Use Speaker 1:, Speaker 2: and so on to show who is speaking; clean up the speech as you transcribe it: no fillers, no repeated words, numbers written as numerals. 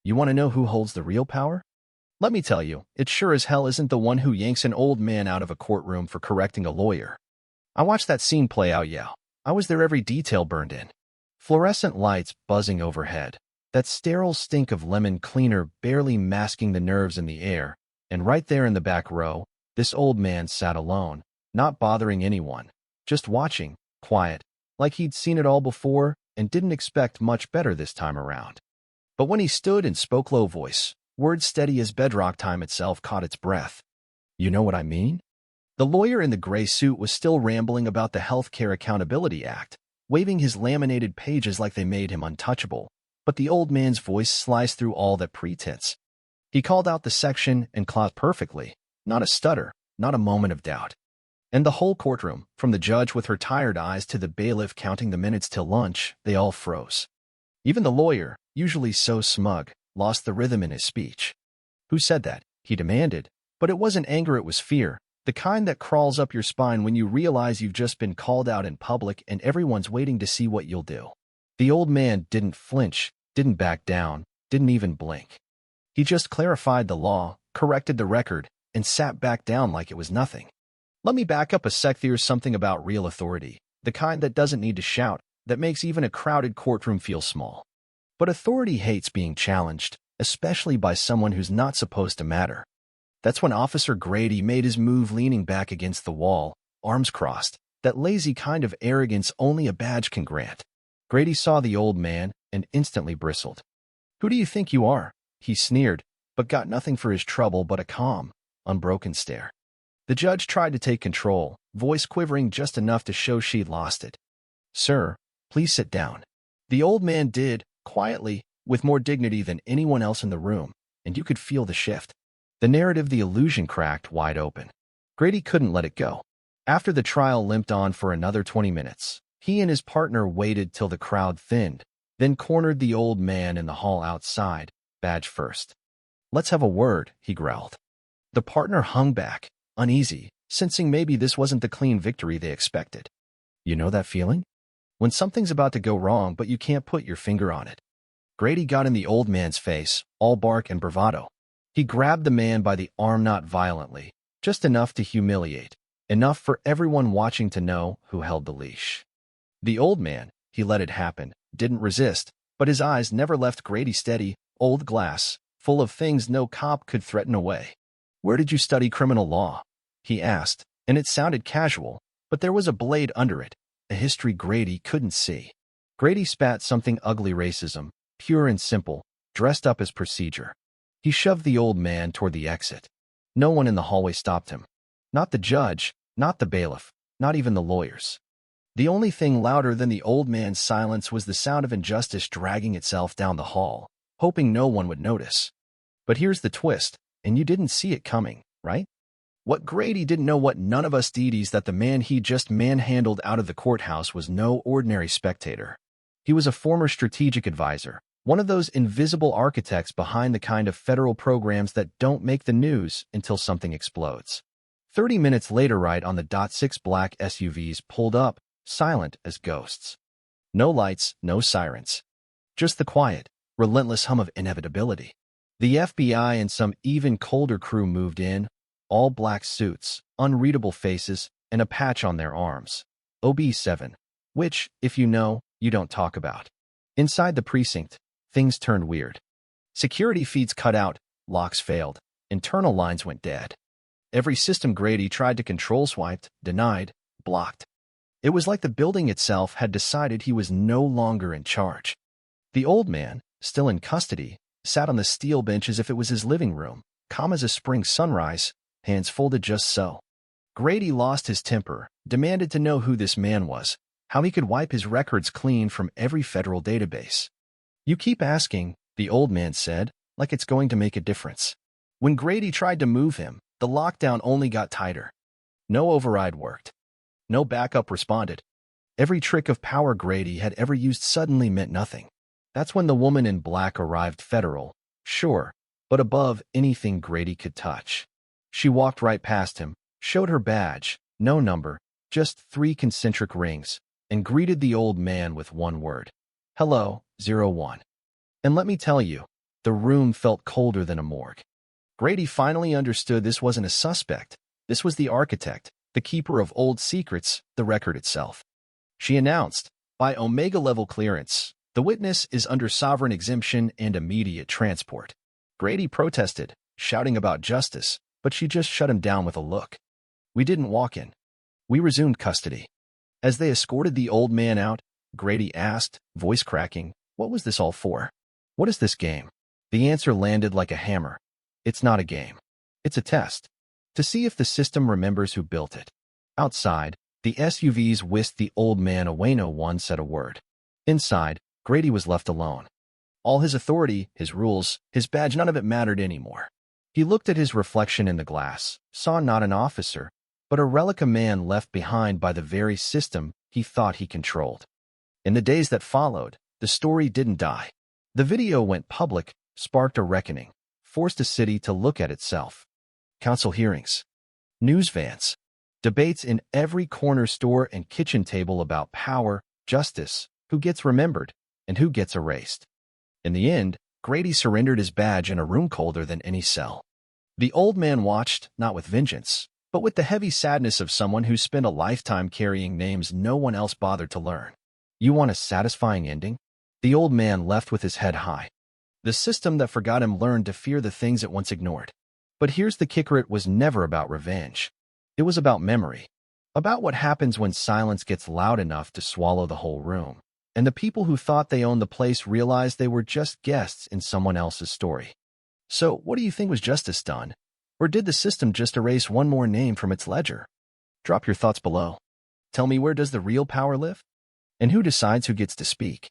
Speaker 1: You want to know who holds the real power? Let me tell you, it sure as hell isn't the one who yanks an old man out of a courtroom for correcting a lawyer. I watched that scene play out, yeah. I was there, every detail burned in. Fluorescent lights buzzing overhead, that sterile stink of lemon cleaner barely masking the nerves in the air, and right there in the back row, this old man sat alone, not bothering anyone, just watching, quiet, like he'd seen it all before and didn't expect much better this time around. But when he stood and spoke low voice, words steady as bedrock, time itself caught its breath. You know what I mean? The lawyer in the gray suit was still rambling about the Healthcare Accountability Act, waving his laminated pages like they made him untouchable, but the old man's voice sliced through all that pretense. He called out the section and clause perfectly, not a stutter, not a moment of doubt. And the whole courtroom, from the judge with her tired eyes to the bailiff counting the minutes till lunch, they all froze. Even the lawyer, usually so smug, lost the rhythm in his speech. Who said that? He demanded, but it wasn't anger, it was fear, the kind that crawls up your spine when you realize you've just been called out in public and everyone's waiting to see what you'll do. The old man didn't flinch, didn't back down, didn't even blink. He just clarified the law, corrected the record, and sat back down like it was nothing. Let me back up a sec. There's something about real authority, the kind that doesn't need to shout, that makes even a crowded courtroom feel small. But authority hates being challenged, especially by someone who's not supposed to matter. That's when Officer Grady made his move, leaning back against the wall, arms crossed, that lazy kind of arrogance only a badge can grant. Grady saw the old man and instantly bristled. Who do you think you are? He sneered, but got nothing for his trouble but a calm, unbroken stare. The judge tried to take control, voice quivering just enough to show she'd lost it. Sir, please sit down. The old man did, quietly, with more dignity than anyone else in the room, and you could feel the shift. The narrative, the illusion cracked wide open. Grady couldn't let it go. After the trial limped on for another 20 minutes, he and his partner waited till the crowd thinned, then cornered the old man in the hall outside, badge first. Let's have a word, he growled. The partner hung back, uneasy, sensing maybe this wasn't the clean victory they expected. You know that feeling? When something's about to go wrong but you can't put your finger on it. Grady got in the old man's face, all bark and bravado. He grabbed the man by the arm, not violently, just enough to humiliate, enough for everyone watching to know who held the leash. The old man, he let it happen, didn't resist, but his eyes never left Grady, steady, old glass, full of things no cop could threaten away. Where did you study criminal law? He asked, and it sounded casual, but there was a blade under it, a history Grady couldn't see. Grady spat something ugly, racism, pure and simple, dressed up as procedure. He shoved the old man toward the exit. No one in the hallway stopped him. Not the judge, not the bailiff, not even the lawyers. The only thing louder than the old man's silence was the sound of injustice dragging itself down the hall, hoping no one would notice. But here's the twist, and you didn't see it coming, right? What Grady didn't know, what none of us did, is that the man he just manhandled out of the courthouse was no ordinary spectator. He was a former strategic advisor, one of those invisible architects behind the kind of federal programs that don't make the news until something explodes. 30 minutes later, right on the dot, 6 black SUVs pulled up, silent as ghosts. No lights, no sirens. Just the quiet, relentless hum of inevitability. The FBI and some even colder crew moved in, all black suits, unreadable faces, and a patch on their arms. OB7. Which, if you know, you don't talk about. Inside the precinct, things turned weird. Security feeds cut out, locks failed, internal lines went dead. Every system Grady tried to control swiped, denied, blocked. It was like the building itself had decided he was no longer in charge. The old man, still in custody, sat on the steel bench as if it was his living room, calm as a spring sunrise, hands folded just so. Grady lost his temper, demanded to know who this man was, how he could wipe his records clean from every federal database. You keep asking, the old man said, like it's going to make a difference. When Grady tried to move him, the lockdown only got tighter. No override worked. No backup responded. Every trick of power Grady had ever used suddenly meant nothing. That's when the woman in black arrived, federal, sure, but above anything Grady could touch. She walked right past him, showed her badge, no number, just 3 concentric rings, and greeted the old man with one word. Hello, 01. And let me tell you, The room felt colder than a morgue. Grady finally understood this wasn't a suspect. This was the architect, the keeper of old secrets, the record itself. She announced, by Omega-level clearance, the witness is under sovereign exemption and immediate transport. Grady protested, shouting about justice, but she just shut him down with a look. We didn't walk in. We resumed custody. As they escorted the old man out, Grady asked, voice cracking, what was this all for? What is this game? The answer landed like a hammer. It's not a game. It's a test. To see if the system remembers who built it. Outside, the SUVs whisked the old man away. No one said a word. Inside, Grady was left alone. All his authority, his rules, his badge, none of it mattered anymore. He looked at his reflection in the glass, saw not an officer, but a relic, a man left behind by the very system he thought he controlled. In the days that followed, the story didn't die. The video went public, sparked a reckoning, forced a city to look at itself. Council hearings, news vans, debates in every corner store and kitchen table about power, justice, who gets remembered, and who gets erased. In the end, Grady surrendered his badge in a room colder than any cell. The old man watched, not with vengeance, but with the heavy sadness of someone who spent a lifetime carrying names no one else bothered to learn. You want a satisfying ending? The old man left with his head high. The system that forgot him learned to fear the things it once ignored. But here's the kicker, it was never about revenge. It was about memory. About what happens when silence gets loud enough to swallow the whole room. And the people who thought they owned the place realized they were just guests in someone else's story. So, what do you think was justice done? Or did the system just erase one more name from its ledger? Drop your thoughts below. Tell me, where does the real power live? And who decides who gets to speak?